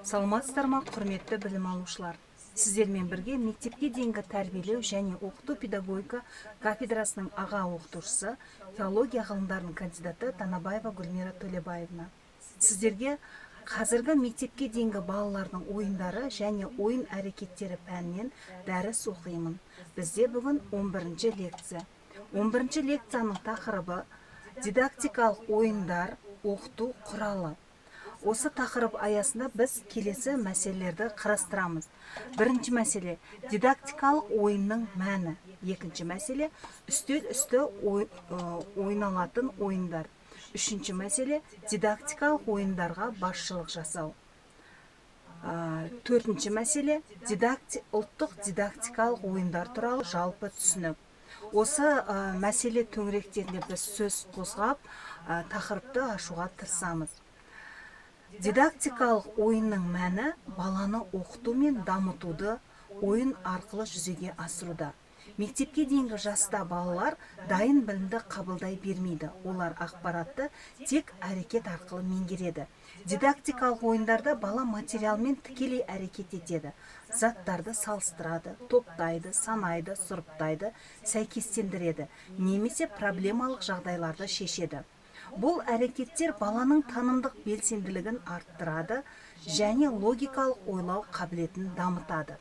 Саламатсыздар ма, құрметті білім алушылар. Сіздермен бірге мектепке дейінгі тәрбиелеу және оқыту педагогика кафедрасының аға оқытушысы, филология ғылымдарының кандидаты Танабаева Гүлмира Төлебаевна. Сіздерге қазіргі мектепке дейінгі балалардың ойындары және ойын әрекеттері пәнінен дәріс оқимын. Бізде бүгін 11-ші лекция. 11-ші лекцияның тақырыбы дидактикалық ойындар оқыту құралы. Осы тақырып аясында біз келесі мәселелерді қарастырамыз. Бірінші мәселе – дидактикалық ойынның мәні. Екінші мәселе – үстел үсті ойналатын ойындар. Үшінші мәселе – дидактикалық ойындарға басшылық жасау. Төртінші мәселе – ұлттық дидактикалық ойындар туралы жалпы түсінік. Осы мәселе төңіректерінде біз сөз қозғап, тақырыпты ашуға тырысамыз. Дидактикалық ойынның мәні баланы оқыту мен дамытуды ойын арқылы жүзеге асыруда. Мектепке дейінгі жаста балалар дайын білімді қабылдай бермейді. Олар ақпаратты тек әрекет арқылы меңгереді. Дидактикалық ойындарда бала материалмен тікелей әрекет етеді. Заттарды салыстырады, топтайды, санайды, сұрыптайды, сәйкестендіреді, немесе проблемалық жағдайларды шешеді. Бұл әрекеттер баланың танымдық белсенділігін арттырады және логикалық ойлау қабілетін дамытады.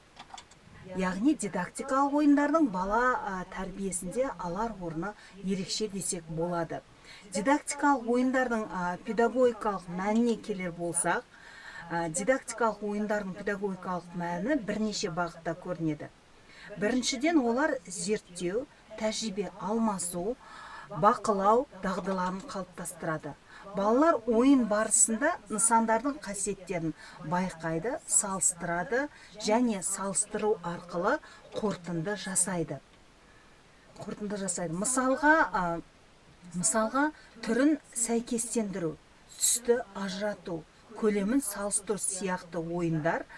Яғни дидактикалық ойындардың бала тәрбиесінде алар орны ерекше десек болады. Дидактикалық ойындардың педагогикалық мәніне келер болсақ, дидактикалық ойындардың педагогикалық мәні бірнеше бағытта көрінеді. Біріншіден, олар зерттеу, тәжірибе алмасу, бақылау дағдыларын қалыптастырады. Балалар ойын барысында нысандардың қасиеттерін байқайды, салыстырады және салыстыру арқылы қорытынды жасайды. Мысалға, түрін сәйкестендіру, түсті ажырату, көлемін салыстыру сияқты ойындар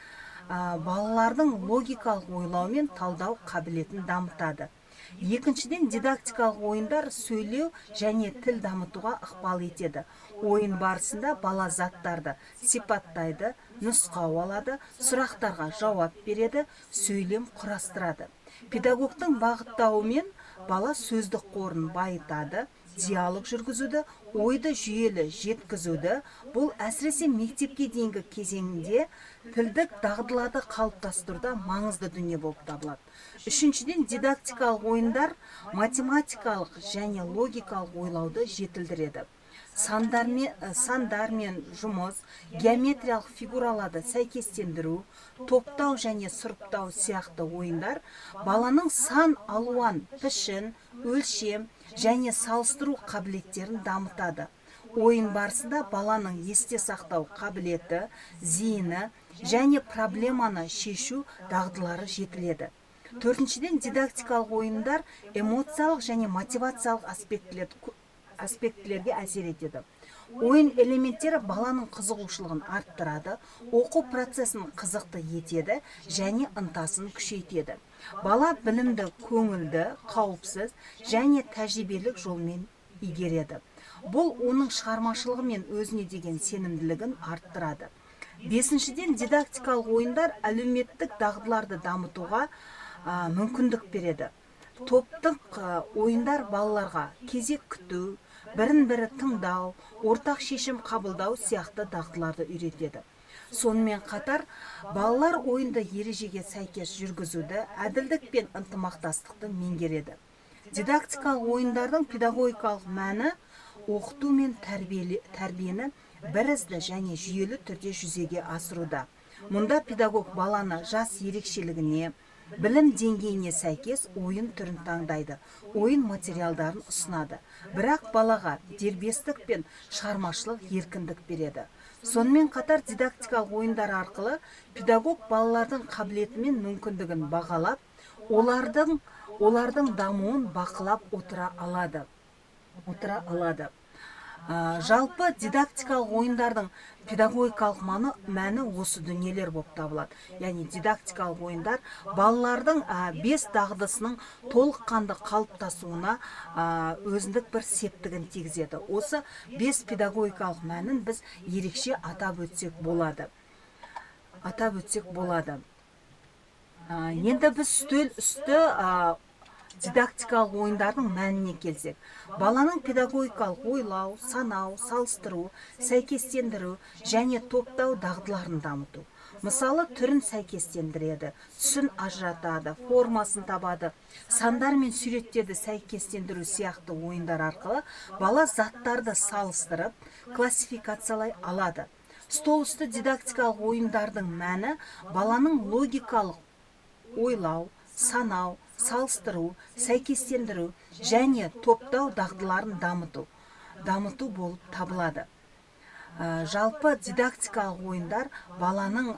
балалардың логикалық ойлау мен талдау қабілетін дамытады. Екіншіден, дидактикалық ойындар сөйлеу және тіл дамытуға ықпал етеді. Ойын барысында бала заттарды сипаттайды, нұсқау алады, сұрақтарға жауап береді, сөйлем құрастырады. Педагогтың бағыттауымен бала сөздік қорын байытады, диалог жүргізуді, ойды жүйелі жеткізуді. Бұл әсіресе мектепке дейінгі кезеңінде тілдік дағдыларды қалыптастыруда маңызды дүние болып табылады. Үшіншіден, дидактикалық ойындар математикалық және логикалық ойлауды жетілдіреді. Сандармен жұмыс, геометриялық фигураларды сәйкестендіру, топтау және сұрыптау сияқты ойындар баланың сан алуан, пішін, өлшем және салыстыру қабілеттерін дамытады. Ойын барысында баланың есте сақтау қабілеті, зейіні және проблеманы шешу дағдылары жетіледі. Төртіншіден, дидактикалық ойындар эмоциялық және мотивациялық аспектілерге әсер етеді. Ойын элементтері баланың қызығушылығын арттырады, оқу процесін қызықты етеді және ынтасын күшейтеді. Бала білімді, көңілді, қауіпсіз және тәжірибелік жолмен игереді. Бұл оның шығармашылығы мен өзіне деген сенімділігін арттырады. Бесіншіден, дидактикалық ойындар әлеуметтік дағдыларды дамытуға мүмкіндік береді. Топтық ойындар балаларға кезек күту, бірін-бірі тыңдау, ортақ шешім қабылдау сияқты дағдыларды үйретеді. Сонымен қатар, балалар ойынды ережеге сәйкес жүргізуді, әділдік пен ынтымақтастықты меңгереді. Дидактикалық ойындардың педагогикалық мәні оқыту мен тәрбиені бірізді және жүйелі түрде жүзеге асыруда. Мұнда педагог баланы жас ерекшелігіне, білім деңгейіне сәйкес ойын түрін таңдайды, ойын материалдарын ұсынады. Бірақ балаға дербестік пен шығармашылық еркіндік береді. Сонымен қатар, дидактикалық ойындар арқылы педагог балалардың қабілеті мен мүмкіндігін бағалап, олардың дамуын бақылап отыра алады. Жалпы дидактикалық ойындардың педагогикалық мәні осы дүниелер болып табылады. Яғни дидактикалық ойындар балалардың 5 дағдысының толыққанды қалыптасуына өзіндік бір септігін тигізеді. Осы 5 педагогикалық мәнін біз ерекше атап өтсек болады. атап өтсек болады. Енді біз үстел үсті дидактикалық ойындардың мәніне келсек, баланың педагогикалық ойлау, санау, салыстыру, сәйкестендіру және топтау дағдыларын дамыту. Мысалы, түрін сәйкестендіреді, түсін ажыратады, формасын табады, сандар мен суреттерді сәйкестендіру сияқты ойындар арқылы бала заттарды салыстырып, классификациялай алады. Стол үсті дидактикалық ойындардың мәні баланың логикалық ойлау, санау, салыстыру, сәйкестендіру және топтау дағдыларын дамыту болып табылады. Жалпы дидактикалық ойындар баланың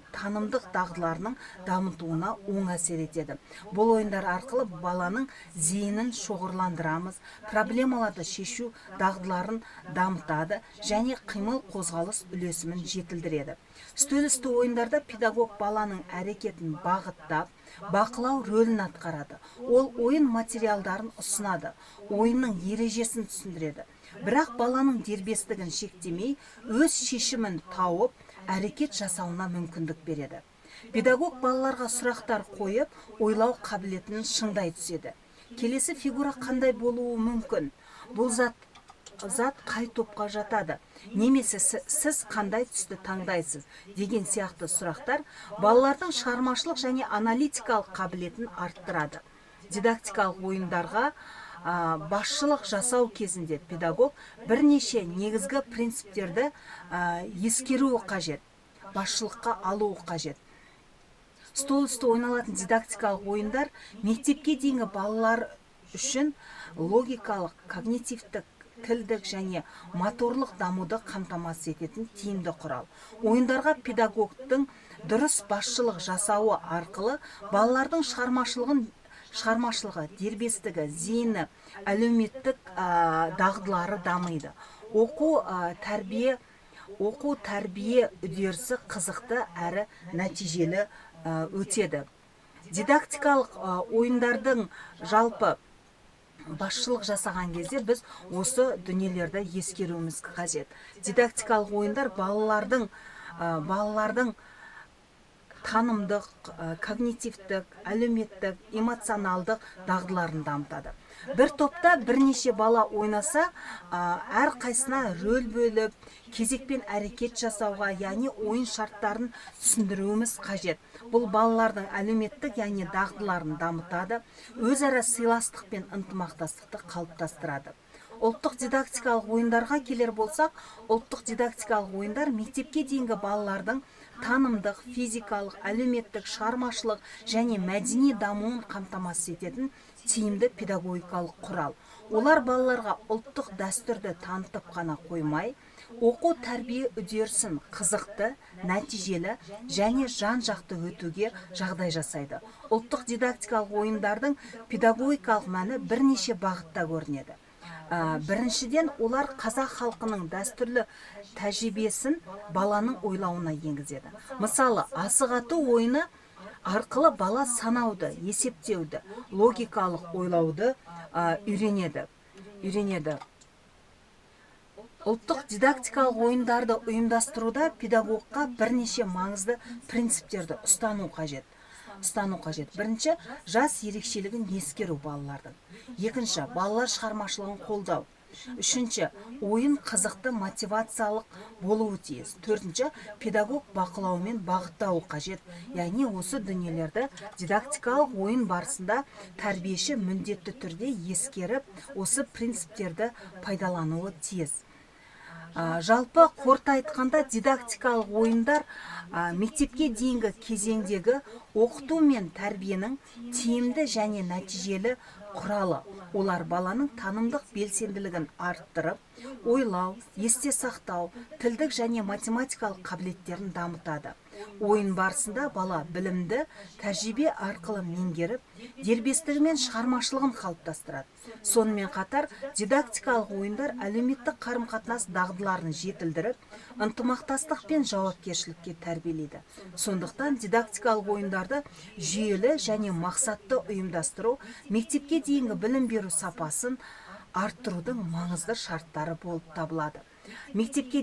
танымдық дағдыларының дамытуына оң әсер етеді. Бұл ойындар арқылы баланың зейінін шоғырландырамыз, проблемаларды шешу дағдыларын дамытады және қимыл қозғалыс үлесімін жетілдіреді. Үстел үсті ойындарда педагог баланың әрекетін бағыттап, бақылау рөлін атқарады. Ол ойын материалдарын ұсынады, ойынның ережесін түсіндіреді. Бірақ баланың дербестігін шектемей, өз шешімін тауып, әрекет жасауына мүмкіндік береді. Педагог балаларға сұрақтар қойып, ойлау қабілетін шыңдай түседі. Келесі фигура қандай болуы мүмкін? Бұл зат қай топқа жатады? Немесе сіз қандай түсті таңдайсыз? Деген сияқты сұрақтар балалардың шығармашылық және аналитикалық қабілетін арттырады. Дидактикалық ойындарға басшылық жасау кезінде педагог бірнеше негізгі принциптерді ескеруі қажет, басшылыққа алуы қажет. Стол үсті ойналатын дидактикалық ойындар мектепке дейінгі балалар үшін логикалық, когнитивтік, тілдік және моторлық дамуды қамтамасыз ететін тиімді құрал. Ойындарға педагогтың дұрыс басшылық жасауы арқылы балалардың шығармашылығы, дербестігі, зейіні, әлеуметтік дағдылары дамиды. Оқу тәрбие үдерісі қызықты әрі нәтижелі өтеді. Дидактикалық ойындардың жалпы басшылық жасаған кезде біз осы дүниелерді ескеруіміз қажет. Дидактикалық ойындар балалардың танымдық, когнитивтік, әлеуметтік, эмоционалдық дағдыларын дамытады. Бір топта бірнеше бала ойнаса, әр қайсына рөл бөліп, кезекпен әрекет жасауға, яғни ойын шарттарын түсіндіруіміз қажет. Бұл балалардың әлеуметтік, яғни дағдыларын дамытады, өзара сыйластық пен ынтымақтастықты қалыптастырады. Ұлттық дидактикалық ойындарға келер болсақ, ұлттық дидактикалық ойындар мектепке дейінгі балалардың танымдық, физикалық, әлеуметтік, шығармашылық және мәдени дамуын қамтамасыз ететін тиімді педагогикалық құрал. Олар балаларға ұлттық дәстүрді танытып қана қоймай, оқу тәрбие үдерісін қызықты, нәтижелі және жан-жақты өтуге жағдай жасайды. Ұлттық дидактикалық ойындардың педагогикалық мәні бірнеше бағытта көрінеді. Біріншіден, олар қазақ халқының дәстүрлі тәжірибесін баланың ойлауына енгізеді. Мысалы, асық ату ойыны арқылы бала санауды, есептеуді, логикалық ойлауды үйренеді. Ұлттық дидактикалық ойындарды ұйымдастыруда педагогқа бірнеше маңызды принциптерді ұстану қажет. Бірінші, жас ерекшелігін ескеру балалардың. Екінші, балалар шығармашылығын қолдау. Үшінші, ойын қызықты мотивациялық болуы тиіс. Төртінші, педагог бақылаумен бағыттауы қажет. Яғни осы дүниелерді дидактикалық ойын барысында тәрбиеші міндетті түрде ескеріп, осы принциптерді пайдалануы тиіс. Жалпы қорыта айтқанда дидактикалық ойындар мектепке дейінгі кезеңдегі оқыту мен тәрбиенің тиімді және нәтижелі құралы. Олар баланың танымдық белсенділігін арттырып, ойлау, есте сақтау, тілдік және математикалық қабілеттерін дамытады. Ойын барысында бала білімді тәжірибе арқылы меңгеріп, дербестігі мен шығармашылығын қалыптастырады. Сонымен қатар, дидактикалық ойындар әлеуметтік қарым-қатынас дағдыларын жетілдіріп, ынтымақтастық пен жауапкершілікке тәрбиелейді. Сондықтан дидактикалық ойындарды жүйелі және мақсатты ұйымдастыру мектепке дейінгі білім беру сапасын арттырудың маңызды шарттары болып табылады. мектепке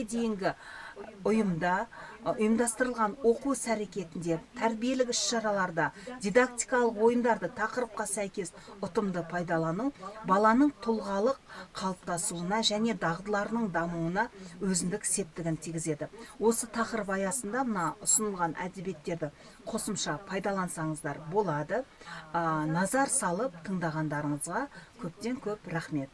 дейінгі ұйымдастырылған оқу іс-әрекетінде, тәрбиелік іс-шараларда, дидактикалық ойындарды тақырыпқа сәйкес ұтымды пайдалану баланың тұлғалық қалыптасуына және дағдыларының дамуына өзіндік септігін тигізеді. Осы тақырып аясында мына ұсынылған әдебиеттерді қосымша пайдалансаңыздар болады. Назар салып тыңдағандарыңызға көптен көп рахмет.